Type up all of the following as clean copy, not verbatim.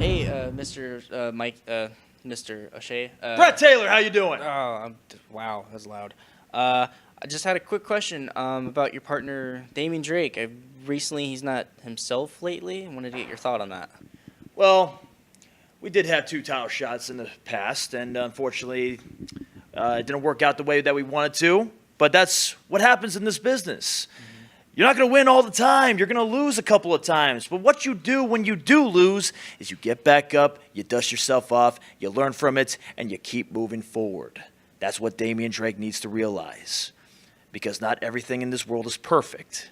Hey, Mr. O'Shea. Brett Taylor, how you doing? Wow, that's loud. I just had a quick question about your partner, Damian Drake. Recently, he's not himself lately. I wanted to get your thought on that. Well, we did have 2 title shots in the past, and unfortunately, it didn't work out the way that we wanted to. But that's what happens in this business. You're not going to win all the time. You're going to lose a couple of times. But what you do when you do lose is you get back up, you dust yourself off, you learn from it, and you keep moving forward. That's what Damian Drake needs to realize. Because not everything in this world is perfect.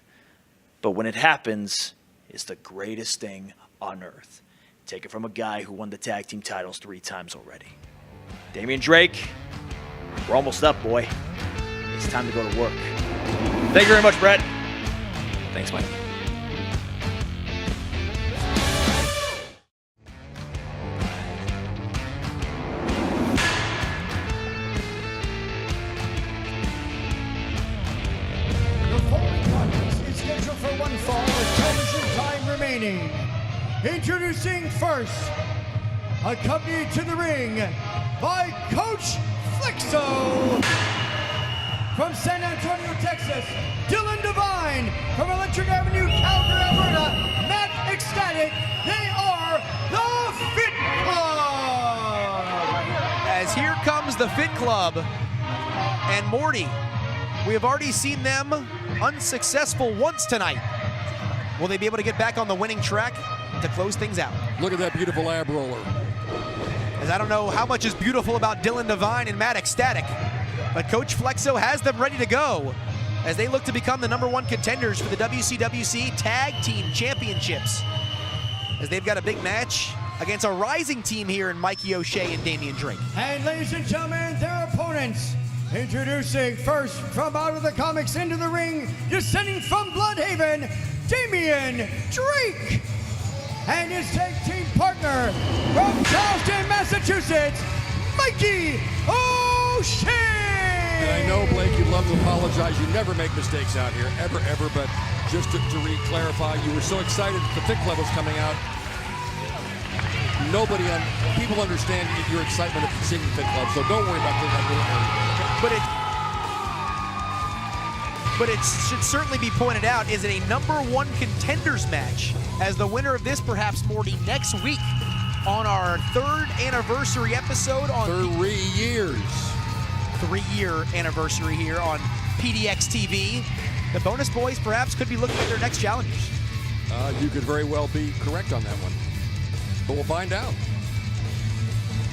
But when it happens, it's the greatest thing on earth. Take it from a guy who won the tag team titles 3 times already. Damian Drake, we're almost up, boy. It's time to go to work. Thank you very much, Brett. Thanks, Mike. The following contest is scheduled for one fall with television time remaining. Introducing first, accompanied to the ring by Coach Flexo. From San Antonio, Texas, Dylan Devine. From Electric Avenue, Calgary, Alberta, Matt Ecstatic. They are the Fit Club. As here comes the Fit Club and Morty. We have already seen them unsuccessful once tonight. Will they be able to get back on the winning track to close things out? Look at that beautiful ab roller. As I don't know how much is beautiful about Dylan Devine and Matt Ecstatic, but Coach Flexo has them ready to go as they look to become the #1 contenders for the WCWC Tag Team Championships. As they've got a big match against a rising team here in Mikey O'Shea and Damian Drake. And ladies and gentlemen, their opponents. Introducing first from out of the comics into the ring, descending from Bloodhaven, Damian Drake. And his tag team partner from Charleston, Massachusetts, Mikey O'Shea. And I know, Blake, you'd love to apologize. You never make mistakes out here, ever. But just to clarify, you were so excited that the Fit Club was coming out. People understand your excitement of seeing the Fit Club, so don't worry about that. But it should certainly be pointed out, is it a #1 contenders match? As the winner of this, perhaps, Morty, next week on our 3rd anniversary episode on 3 years. 3-year anniversary here on PDX TV. The Bonus Boys perhaps could be looking at their next challengers. You could very well be correct on that one. But we'll find out.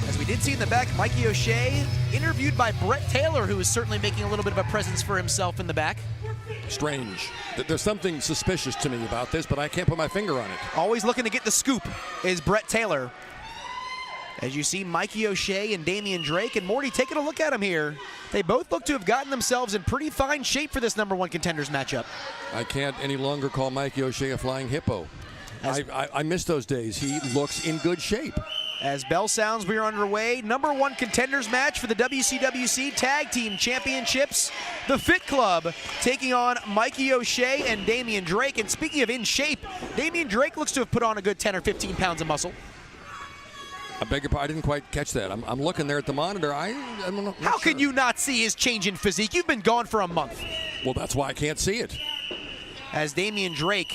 As we did see in the back, Mikey O'Shea interviewed by Brett Taylor, who is certainly making a little bit of a presence for himself in the back. Strange. There's something suspicious to me about this, but I can't put my finger on it. Always looking to get the scoop is Brett Taylor. As you see Mikey O'Shea and Damian Drake, and Morty taking a look at him here. They both look to have gotten themselves in pretty fine shape for this #1 contenders matchup. I can't any longer call Mikey O'Shea a flying hippo. I miss those days. He looks in good shape. As bell sounds, we are underway. #1 contenders match for the WCWC Tag Team Championships. The Fit Club taking on Mikey O'Shea and Damian Drake. And speaking of in shape, Damian Drake looks to have put on a good 10 or 15 pounds of muscle. I beg your pardon, I didn't quite catch that. I'm looking there at the monitor. I don't know. How can you not see his change in physique? You've been gone for a month. Well, that's why I can't see it. As Damian Drake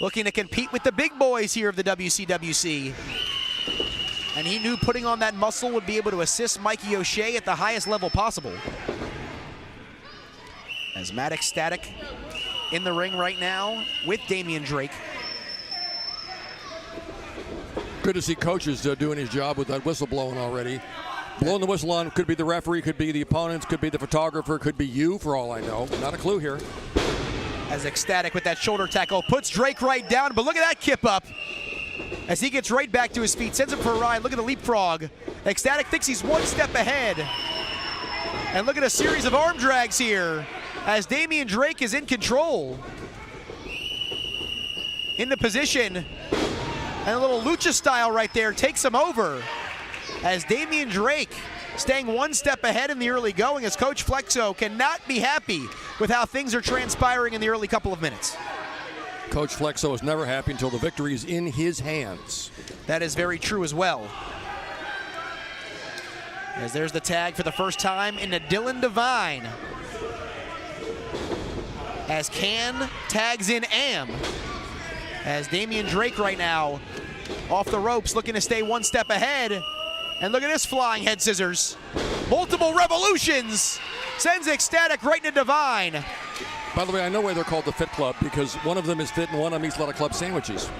looking to compete with the big boys here of the WCWC. And he knew putting on that muscle would be able to assist Mikey O'Shea at the highest level possible. As Matt Ecstatic in the ring right now with Damian Drake. Good to see coaches doing his job with that whistle blowing already. Blowing the whistle on could be the referee, could be the opponents, could be the photographer, could be you for all I know. Not a clue here. As Ecstatic with that shoulder tackle puts Drake right down, but look at that kip up. As he gets right back to his feet, sends him for a ride. Look at the leapfrog. Ecstatic thinks he's one step ahead. And look at a series of arm drags here as Damian Drake is in control. In the position. And a little lucha style right there takes him over. As Damian Drake staying one step ahead in the early going, as Coach Flexo cannot be happy with how things are transpiring in the early couple of minutes. Coach Flexo is never happy until the victory is in his hands. That is very true as well. As there's the tag for the first time into Dylan Devine. As Can tags in Am. As Damian Drake right now off the ropes looking to stay one step ahead. And look at this flying head scissors. Multiple revolutions. Sends Ecstatic right into Devine. By the way, I know why they're called the Fit Club, because one of them is fit and one of them eats a lot of club sandwiches.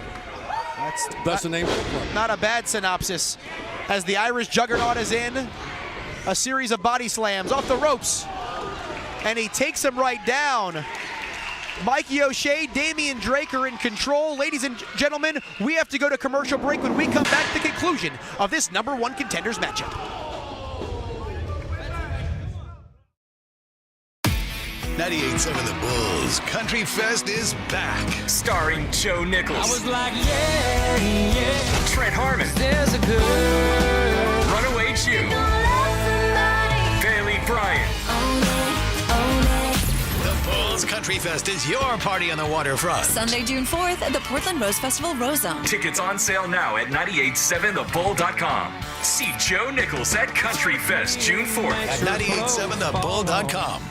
That's the name of the club. Not a bad synopsis. As the Irish Juggernaut is in, a series of body slams off the ropes. And he takes him right down. Mikey O'Shea, Damian Drake are in control. Ladies and gentlemen, we have to go to commercial break. When we come back, the conclusion of this #1 contenders matchup. .98.7 The Bulls Country Fest is back. Starring Joe Nichols. I was like, yeah, yeah. Trent Harmon. There's a girl. Runaway Jew. Bailey Bryant. The Bulls Country Fest is your party on the waterfront. Sunday, June 4th at the Portland Rose Festival Rose Zone. Tickets on sale now at 987thebull.com. See Joe Nichols at Country Fest June 4th. At 987thebull.com.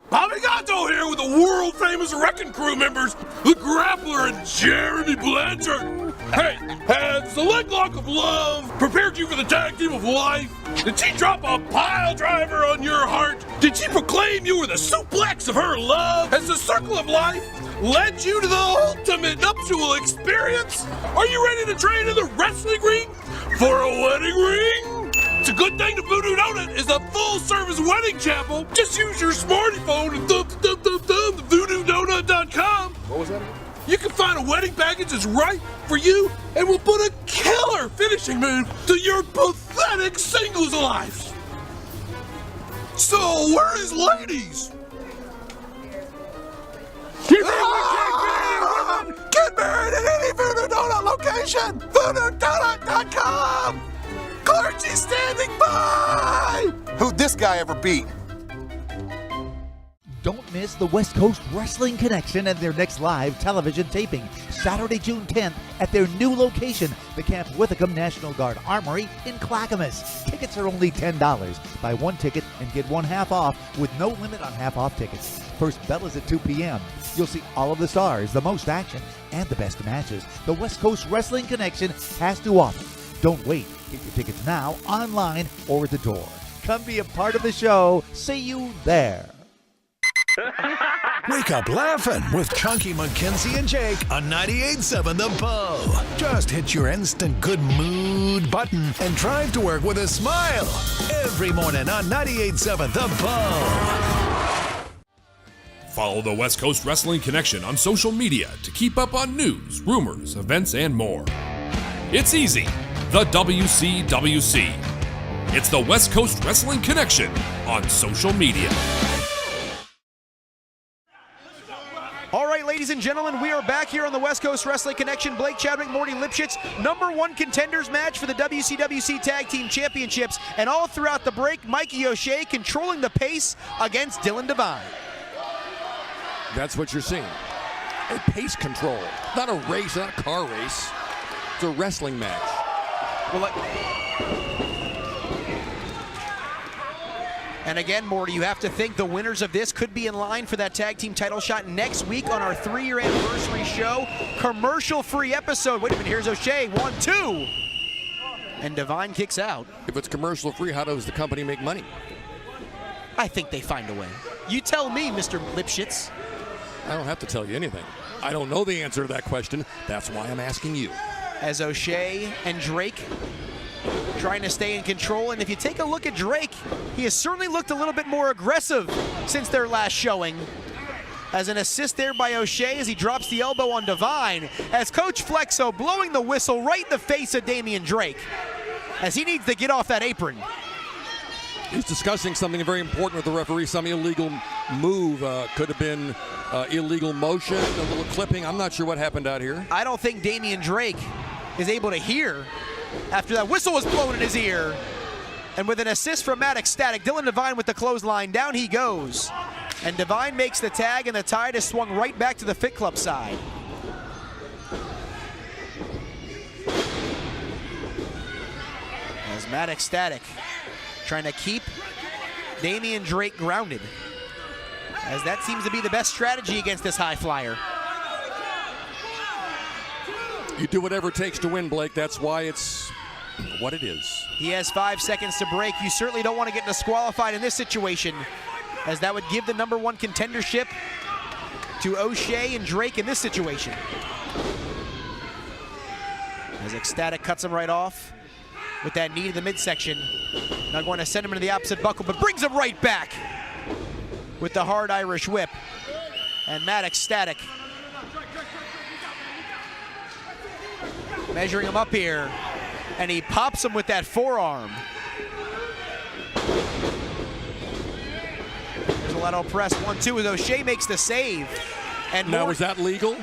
Bobby Gatto here with the world-famous Wrecking Crew members, the Grappler and Jeremy Blanchard. Hey, has the leg lock of love prepared you for the tag team of life? Did she drop a pile driver on your heart? Did she proclaim you were the suplex of her love? Has the circle of life led you to the ultimate nuptial experience? Are you ready to train in the wrestling ring for a wedding ring? It's a good thing the Voodoo Donut is a full-service wedding chapel. Just use your smartphone and thumb voodoo-donut.com. What was that? You can find a wedding package that's right for you, and we'll put a killer finishing move to your pathetic singles life. So, where are these ladies? Get married at any Voodoo Donut location. voodoo-donut.com. Clergy standing by! Who'd this guy ever beat? Don't miss the West Coast Wrestling Connection and their next live television taping, Saturday, June 10th at their new location, the Camp Withicum National Guard Armory in Clackamas. Tickets are only $10. Buy one ticket and get one half off with no limit on half-off tickets. First bell is at 2 p.m. You'll see all of the stars, the most action, and the best matches the West Coast Wrestling Connection has to offer. Don't wait. Get your tickets now, online, or at the door. Come be a part of the show. See you there. Wake up laughing with Chunky McKenzie and Jake on 98.7 The Bull. Just hit your instant good mood button and drive to work with a smile. Every morning on 98.7 The Bull. Follow the West Coast Wrestling Connection on social media to keep up on news, rumors, events, and more. It's easy. The WCWC. It's the West Coast Wrestling Connection on social media. All right, ladies and gentlemen, we are back here on the West Coast Wrestling Connection. Blake Chadwick, Morty Lipschitz, #1 contenders match for the WCWC Tag Team Championships. And all throughout the break, Mikey O'Shea controlling the pace against Dylan Devine. That's what you're seeing. A pace control. Not a race, not a car race. It's a wrestling match. Well, and again, Morty, you have to think the winners of this could be in line for that tag team title shot next week on our 3-year anniversary show. Commercial-free episode. Wait a minute, here's O'Shea. 1, 2. And Devine kicks out. If it's commercial-free, how does the company make money? I think they find a way. You tell me, Mr. Lipschitz. I don't have to tell you anything. I don't know the answer to that question. That's why I'm asking you. As O'Shea and Drake trying to stay in control. And if you take a look at Drake, he has certainly looked a little bit more aggressive since their last showing. As an assist there by O'Shea as he drops the elbow on Devine. As Coach Flexo blowing the whistle right in the face of Damian Drake. As he needs to get off that apron. He's discussing something very important with the referee. Some illegal move. Could have been illegal motion, a little clipping. I'm not sure what happened out here. I don't think Damian Drake is able to hear after that whistle was blown in his ear. And with an assist from Matt Ecstatic, Dylan Devine with the clothesline. Down he goes. And Devine makes the tag, and the tide is swung right back to the Fit Club side. As Matt Ecstatic trying to keep Damian Drake grounded, as that seems to be the best strategy against this high flyer. You do whatever it takes to win, Blake. That's why it's what it is. He has 5 seconds to break. You certainly don't want to get disqualified in this situation, as that would give the number 1 contendership to O'Shea and Drake in this situation. As Ecstatic cuts him right off with that knee to the midsection. Now going to send him into the opposite buckle, but brings him right back with the hard Irish whip. And Matt Ecstatic measuring him up here, and he pops him with that forearm. There's a lateral press, 1-2, as O'Shea makes the save. And now, was that legal?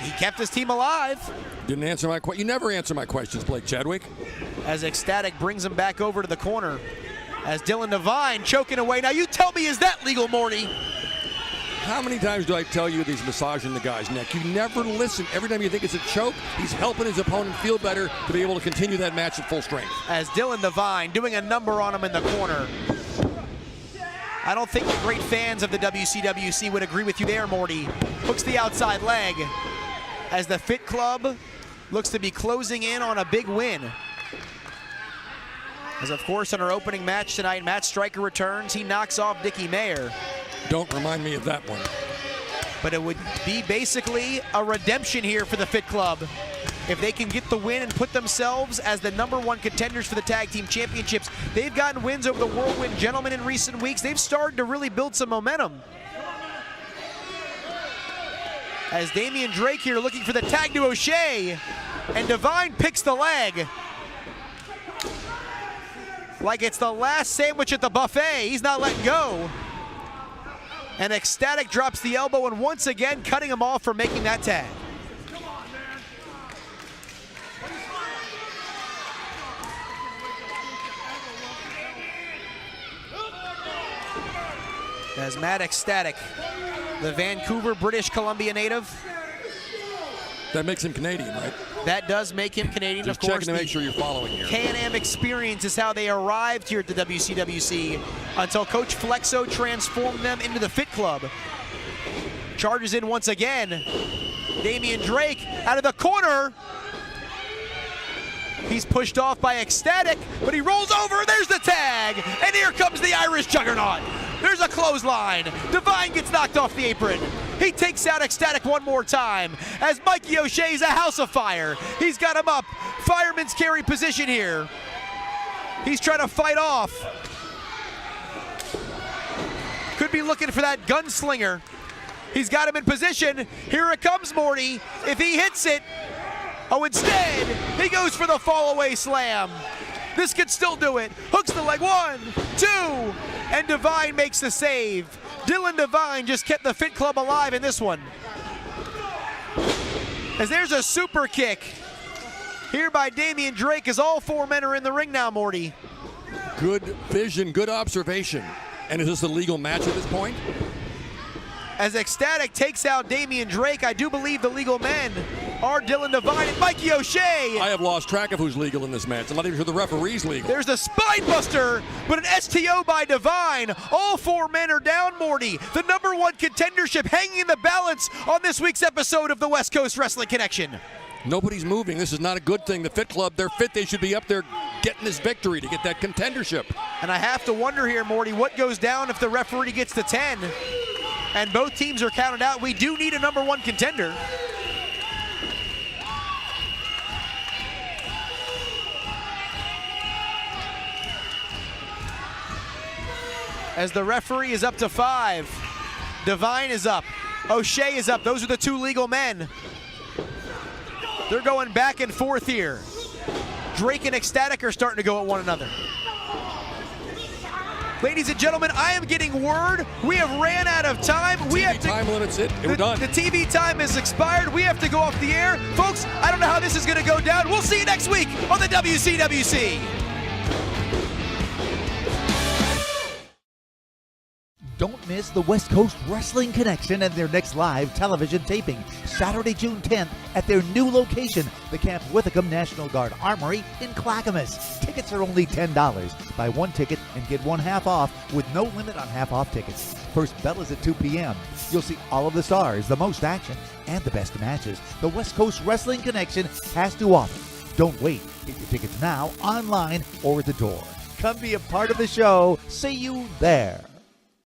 He kept his team alive. Didn't answer my question. You never answer my questions, Blake Chadwick. As Ecstatic brings him back over to the corner. As Dylan Devine choking away. Now you tell me, is that legal, Morty? How many times do I tell you he's massaging the guy's neck? You never listen. Every time you think it's a choke, he's helping his opponent feel better to be able to continue that match at full strength. As Dylan Devine doing a number on him in the corner. I don't think the great fans of the WCWC would agree with you there, Morty. Hooks the outside leg as the Fit Club looks to be closing in on a big win. As of course in our opening match tonight, Matt Stryker returns. He knocks off Dickie Mayer. Don't remind me of that one. But it would be basically a redemption here for the Fit Club if they can get the win and put themselves as the number 1 contenders for the tag team championships. They've gotten wins over the Whirlwind Gentlemen in recent weeks. They've started to really build some momentum. As Damian Drake here looking for the tag to O'Shea, and Devine picks the leg. Like it's the last sandwich at the buffet. He's not letting go. And Ecstatic drops the elbow, and once again cutting him off from making that tag. As Matt Ecstatic, the Vancouver, British Columbia native. That makes him Canadian, right? That does make him Canadian, Just of course. checking to make sure you're following here. Can-Am experience is how they arrived here at the WCWC until Coach Flexo transformed them into the Fit Club. Charges in once again. Damian Drake out of the corner. He's pushed off by Ecstatic, but he rolls over. There's the tag. And here comes the Irish Juggernaut. There's a clothesline. Devine gets knocked off the apron. He takes out Ecstatic one more time as Mikey O'Shea's a house of fire. He's got him up. Fireman's carry position here. He's trying to fight off. Could be looking for that gunslinger. He's got him in position. Here it comes, Morty. If he hits it, oh, instead, he goes for the fall away slam. This could still do it. Hooks the leg, 1, 2, and Devine makes the save. Dylan Devine just kept the Fit Club alive in this one. As there's a super kick here by Damian Drake as all 4 men are in the ring now, Morty. Good vision, good observation. And is this a legal match at this point? As Ecstatic takes out Damian Drake, I do believe the legal men are Dylan Devine and Mikey O'Shea. I have lost track of who's legal in this match. I'm not even sure the referee's legal. There's a spine buster, but an STO by Devine. All 4 men are down, Morty. The number 1 contendership hanging in the balance on this week's episode of the West Coast Wrestling Connection. Nobody's moving. This is not a good thing. The Fit Club, they're fit. They should be up there getting this victory to get that contendership. And I have to wonder here, Morty, what goes down if the referee gets to 10 and both teams are counted out? We do need a number 1 contender. As the referee is up to 5. Devine is up. O'Shea is up. Those are the 2 legal men. They're going back and forth here. Drake and Ecstatic are starting to go at one another. Ladies and gentlemen, I am getting word we have ran out of time. Time limit's it. We're done. The TV time has expired. We have to go off the air. Folks, I don't know how this is going to go down. We'll see you next week on the WCWC. Don't miss miss the West Coast Wrestling Connection and their next live television taping, Saturday, June 10th, at their new location, the Camp Withicum National Guard Armory in Clackamas. Tickets are only $10. Buy one ticket and get one half off with no limit on half-off tickets. First bell is at 2 p.m. You'll see all of the stars, the most action, and the best matches the West Coast Wrestling Connection has to offer. Don't wait. Get your tickets now, online, or at the door. Come be a part of the show. See you there.